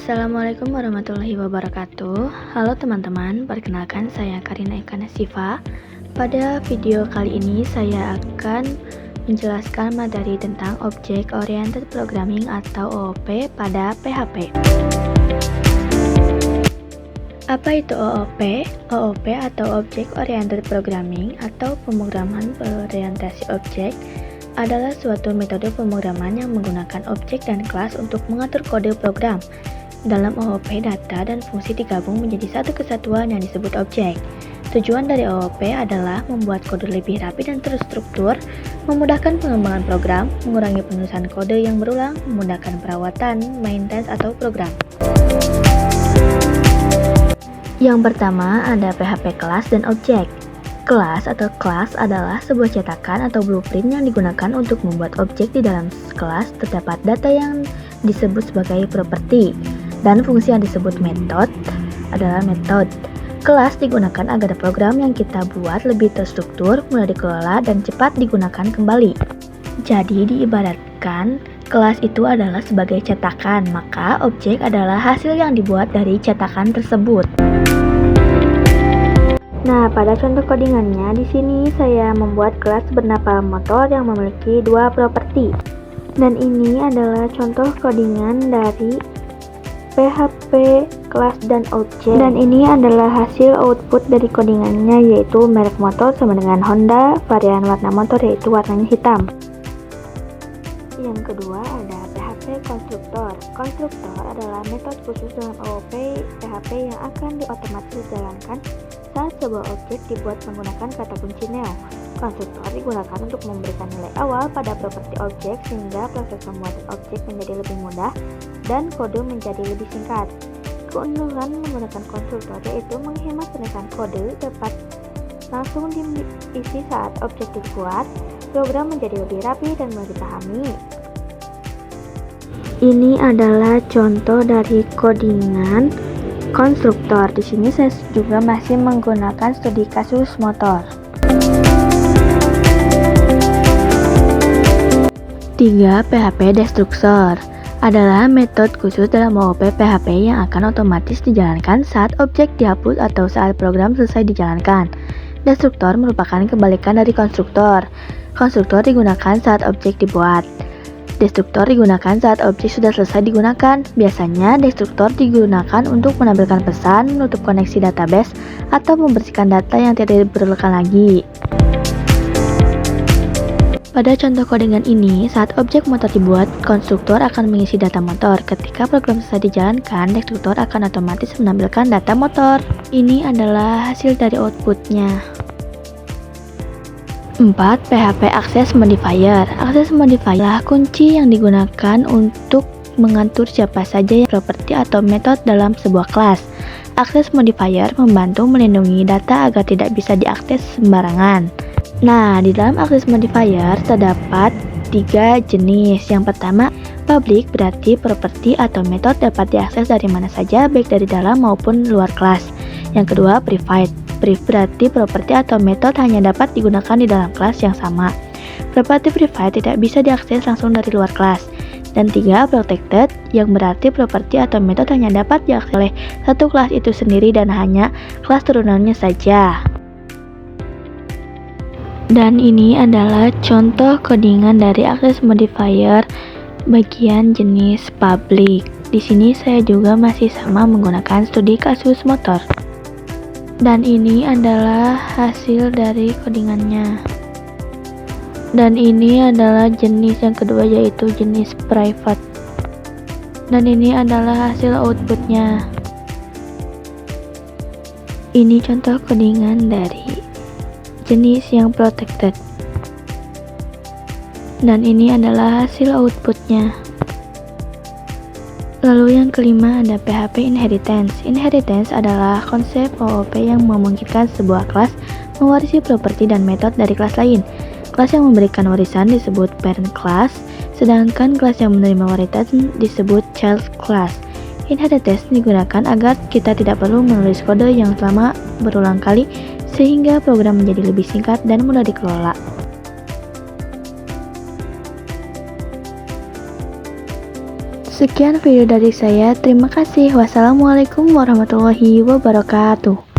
Assalamualaikum warahmatullahi wabarakatuh. Halo teman-teman, perkenalkan saya Karina Eka Nasifa. Pada video kali ini saya akan menjelaskan materi tentang Object Oriented Programming atau OOP pada PHP. Apa itu OOP? OOP atau Object Oriented Programming atau pemrograman berorientasi objek adalah suatu metode pemrograman yang menggunakan objek dan kelas untuk mengatur kode program. Dalam OOP, data dan fungsi digabung menjadi satu kesatuan yang disebut objek. Tujuan dari OOP adalah membuat kode lebih rapi dan terstruktur, memudahkan pengembangan program, mengurangi penulisan kode yang berulang, memudahkan perawatan, maintenance, atau program. Yang pertama ada PHP kelas dan objek. Kelas atau class adalah sebuah cetakan atau blueprint yang digunakan untuk membuat objek. Di dalam kelas terdapat data yang disebut sebagai properti, dan fungsi yang disebut method adalah method. Kelas digunakan agar program yang kita buat lebih terstruktur, mudah dikelola, dan cepat digunakan kembali. Jadi diibaratkan kelas itu adalah sebagai cetakan, maka objek adalah hasil yang dibuat dari cetakan tersebut. Nah, pada contoh codingannya di sini saya membuat kelas bernama motor yang memiliki dua properti. Dan ini adalah contoh codingan dari PHP kelas dan objek. Dan ini adalah hasil output dari codingannya, yaitu merek motor sama dengan Honda, varian warna motor yaitu warnanya hitam. Yang kedua ada PHP konstruktor. Konstruktor adalah metode khusus dalam OOP PHP yang akan diotomatis dijalankan saat sebuah objek dibuat menggunakan kata kunci neo. Konstruktor digunakan untuk memberikan nilai awal pada properti objek sehingga proses pembuatan objek menjadi lebih mudah dan kode menjadi lebih singkat. Keunggulan menggunakan konstruktor yaitu menghemat penulisan kode dapat langsung diisi saat objek dibuat, program menjadi lebih rapi dan mudah dipahami. Ini adalah contoh dari codingan konstruktor. Di sini saya juga masih menggunakan studi kasus motor. 3. PHP destructor adalah metode khusus dalam OOP PHP yang akan otomatis dijalankan saat objek dihapus atau saat program selesai dijalankan. Destruktor merupakan kebalikan dari konstruktor. Konstruktor digunakan saat objek dibuat. Destruktor digunakan saat objek sudah selesai digunakan. Biasanya, destruktor digunakan untuk menampilkan pesan, menutup koneksi database, atau membersihkan data yang tidak diperlukan lagi. Pada contoh codingan ini, saat objek motor dibuat, konstruktor akan mengisi data motor. Ketika program selesai dijalankan, destruktor akan otomatis menampilkan data motor. Ini adalah hasil dari outputnya. 4. PHP Access Modifier. Access Modifier adalah kunci yang digunakan untuk mengatur siapa saja yang properti atau metode dalam sebuah kelas. Access Modifier membantu melindungi data agar tidak bisa diakses sembarangan. Nah, di dalam Access Modifier terdapat 3 jenis. Yang pertama, public berarti properti atau metode dapat diakses dari mana saja, baik dari dalam maupun luar kelas. Yang kedua, private. Berarti properti atau metode hanya dapat digunakan di dalam kelas yang sama. Properti private tidak bisa diakses langsung dari luar kelas. Dan 3. Protected, yang berarti properti atau metode hanya dapat diakses oleh satu kelas itu sendiri dan hanya kelas turunannya saja. Dan ini adalah contoh codingan dari Access Modifier bagian jenis public. Di sini saya juga masih sama menggunakan studi kasus motor. Dan ini adalah hasil dari codingannya. Dan ini adalah jenis yang kedua, yaitu jenis private. Dan ini adalah hasil outputnya. Ini contoh codingan dari jenis yang protected. Dan ini adalah hasil outputnya. Lalu yang kelima ada PHP Inheritance. Inheritance adalah konsep OOP yang memungkinkan sebuah kelas mewarisi properti dan metode dari kelas lain. Kelas yang memberikan warisan disebut parent class, sedangkan kelas yang menerima warisan disebut child class. Inheritance digunakan agar kita tidak perlu menulis kode yang lama berulang kali, sehingga program menjadi lebih singkat dan mudah dikelola. Sekian video dari saya. Terima kasih. Wassalamualaikum warahmatullahi wabarakatuh.